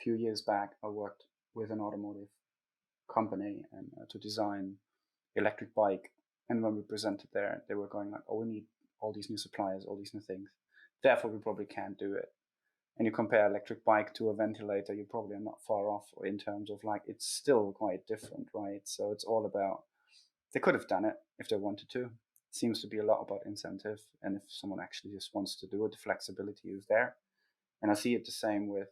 few years back, I worked with an automotive company and to design electric bike. And when we presented there, they were going like, "Oh, we need all these new suppliers, all these new things. Therefore, we probably can't do it." And you compare electric bike to a ventilator, you probably are not far off in terms of like it's still quite different, right? So it's all about they could have done it if they wanted to. It seems to be a lot about incentive, and if someone actually just wants to do it, the flexibility is there. And I see it the same with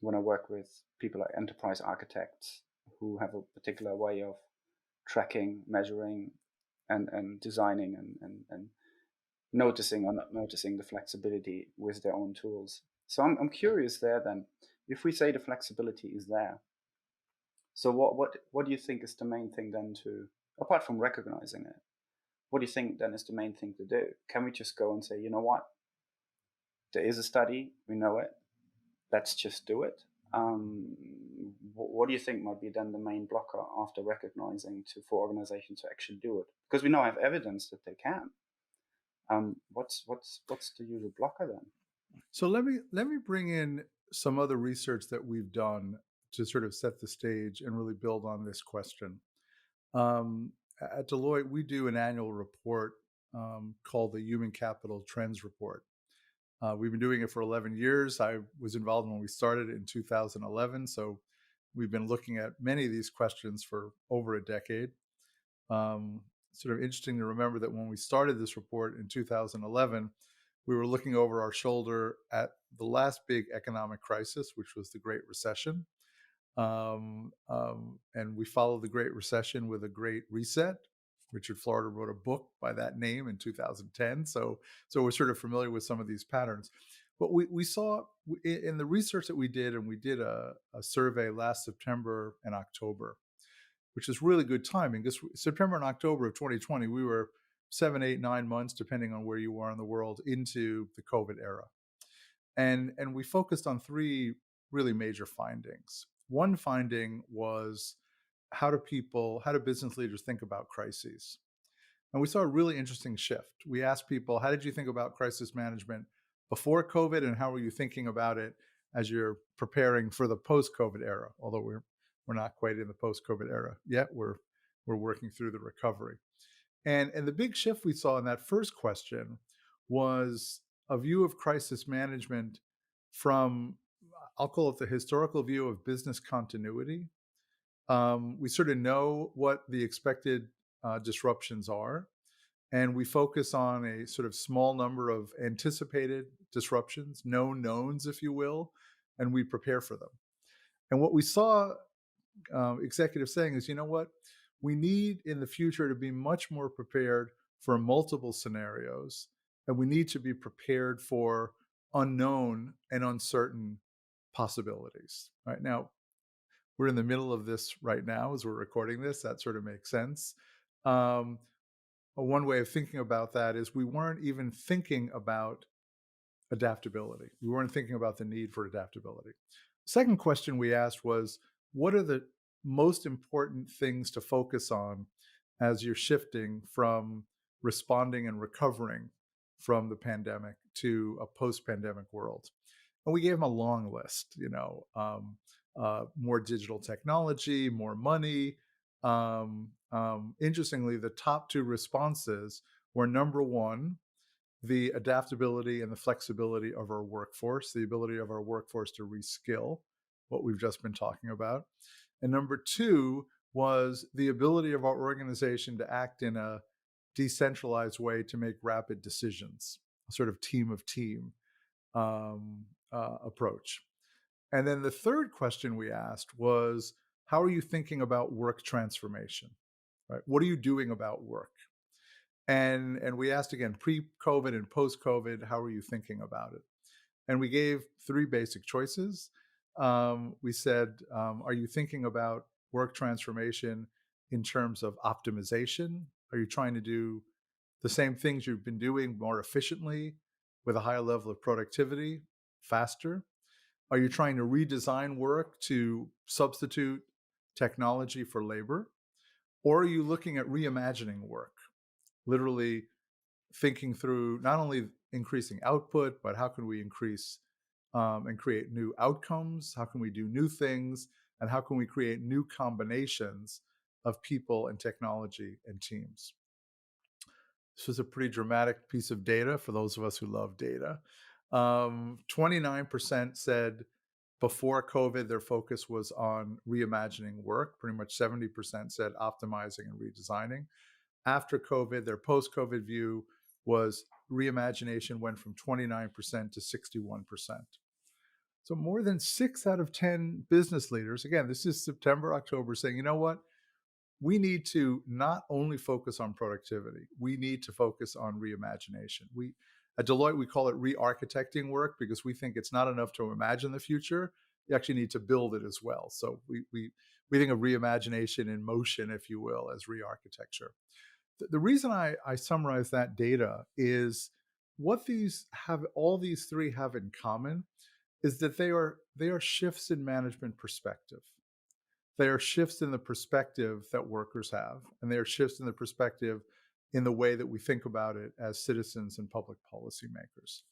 when I work with people like enterprise architects who have a particular way of tracking, measuring, and designing and noticing or not noticing the flexibility with their own tools. So I'm curious there then, if we say the flexibility is there, so what do you think is the main thing then to, apart from recognizing it, what do you think then is the main thing to do? Can we just go and say, you know what, there is a study, we know it, let's just do it? What do you think might be then the main blocker after recognizing for organizations to actually do it? Because we now have evidence that they can. What's the usual blocker then? So let me bring in some other research that we've done to sort of set the stage and really build on this question. At Deloitte, we do an annual report called the Human Capital Trends Report. We've been doing it for 11 years. I was involved when we started in 2011. So we've been looking at many of these questions for over a decade. Sort of interesting to remember that when we started this report in 2011, we were looking over our shoulder at the last big economic crisis, which was the Great Recession. And we followed the Great Recession with a Great Reset. Richard Florida wrote a book by that name in 2010. So we're sort of familiar with some of these patterns. But we saw in the research that we did, and we did a survey last September and October, which is really good timing because September and October of 2020, we were 7, 8, 9 months, depending on where you are in the world, into the COVID era. And we focused on 3 really major findings. One finding was how do business leaders think about crises? And we saw a really interesting shift. We asked people, how did you think about crisis management before COVID, and how are you thinking about it as you're preparing for the post-COVID era? Although we're not quite in the post-COVID era yet, we're working through the recovery. And the big shift we saw in that first question was a view of crisis management from, I'll call it the historical view of business continuity. We sort of know what the expected disruptions are, and we focus on a sort of small number of anticipated disruptions, known knowns, if you will, and we prepare for them. And what we saw executives saying is, you know what, we need in the future to be much more prepared for multiple scenarios, and we need to be prepared for unknown and uncertain possibilities. Right now, we're in the middle of this right now as we're recording this. That sort of makes sense. One way of thinking about that is we weren't even thinking about adaptability. We weren't thinking about the need for adaptability. Second question we asked was, what are the most important things to focus on as you're shifting from responding and recovering from the pandemic to a post-pandemic world? And we gave them a long list, more digital technology, more money. Interestingly, the top 2 responses were, number 1, the adaptability and the flexibility of our workforce, the ability of our workforce to reskill, what we've just been talking about. And number 2 was the ability of our organization to act in a decentralized way to make rapid decisions, a sort of team of team approach. And then the third question we asked was, how are you thinking about work transformation? Right? What are you doing about work? And we asked again, pre-COVID and post-COVID, how are you thinking about it? And we gave 3 basic choices. We said, are you thinking about work transformation in terms of optimization? Are you trying to do the same things you've been doing more efficiently with a higher level of productivity, faster? Are you trying to redesign work to substitute technology for labor? Or are you looking at reimagining work, literally thinking through not only increasing output, but how can we increase and create new outcomes? How can we do new things? And how can we create new combinations of people and technology and teams? This was a pretty dramatic piece of data for those of us who love data. 29% said before COVID, their focus was on reimagining work. Pretty much 70% said optimizing and redesigning. After COVID, their post-COVID view was reimagination went from 29% to 61%. So more than 6 out of 10 business leaders, again, this is September, October, saying, you know what? We need to not only focus on productivity, we need to focus on reimagination. At Deloitte, we call it re-architecting work because we think it's not enough to imagine the future. You actually need to build it as well. So we think of reimagination in motion, if you will, as re-architecture. The reason I summarize that data is what all these three have in common is that they are shifts in management perspective. They are shifts in the perspective that workers have, and they are shifts in the perspective in the way that we think about it as citizens and public policymakers.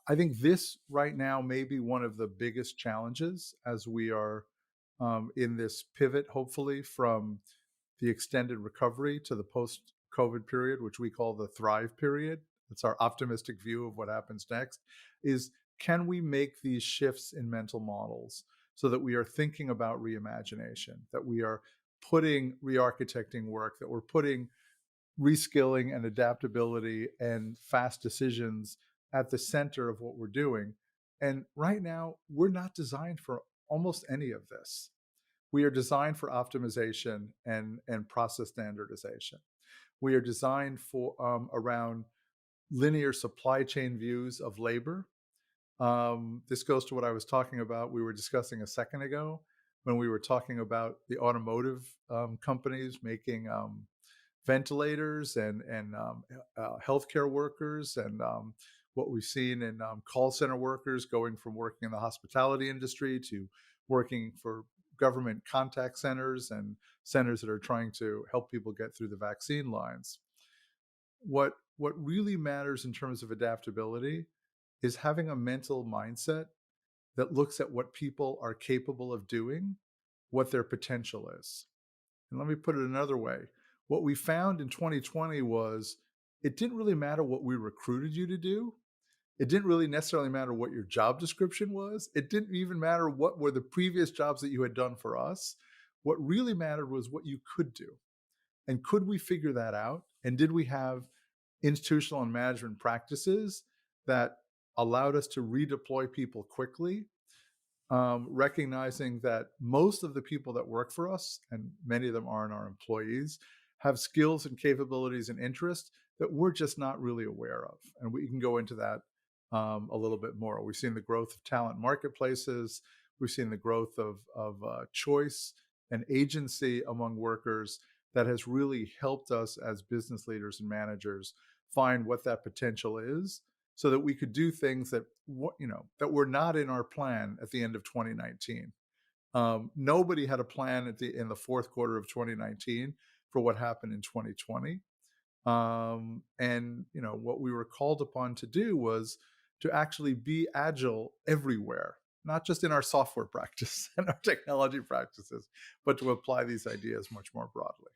I think this right now may be one of the biggest challenges as we are in this pivot, hopefully, from the extended recovery to the post-COVID period, which we call the thrive period. It's our optimistic view of what happens next, is can we make these shifts in mental models so that we are thinking about reimagination, that we are putting re-architecting work, that we're putting reskilling and adaptability and fast decisions at the center of what we're doing. And right now, we're not designed for almost any of this. We are designed for optimization and process standardization. We are designed for around linear supply chain views of labor. This goes to what I was talking about. We were discussing a second ago when we were talking about the automotive companies making ventilators and healthcare workers, and what we've seen in call center workers going from working in the hospitality industry to working for government contact centers and centers that are trying to help people get through the vaccine lines. What really matters in terms of adaptability is having a mental mindset that looks at what people are capable of doing, what their potential is. And let me put it another way. What we found in 2020 was it didn't really matter what we recruited you to do. It didn't really necessarily matter what your job description was. It didn't even matter what were the previous jobs that you had done for us. What really mattered was what you could do. And could we figure that out? And did we have institutional and management practices that allowed us to redeploy people quickly, recognizing that most of the people that work for us, and many of them aren't our employees, have skills and capabilities and interests that we're just not really aware of. And we can go into that a little bit more. We've seen the growth of talent marketplaces. We've seen the growth of choice and agency among workers that has really helped us as business leaders and managers find what that potential is, so that we could do things that that were not in our plan at the end of 2019. Nobody had a plan in the fourth quarter of 2019 for what happened in 2020. And what we were called upon to do was to actually be agile everywhere, not just in our software practice and our technology practices, but to apply these ideas much more broadly.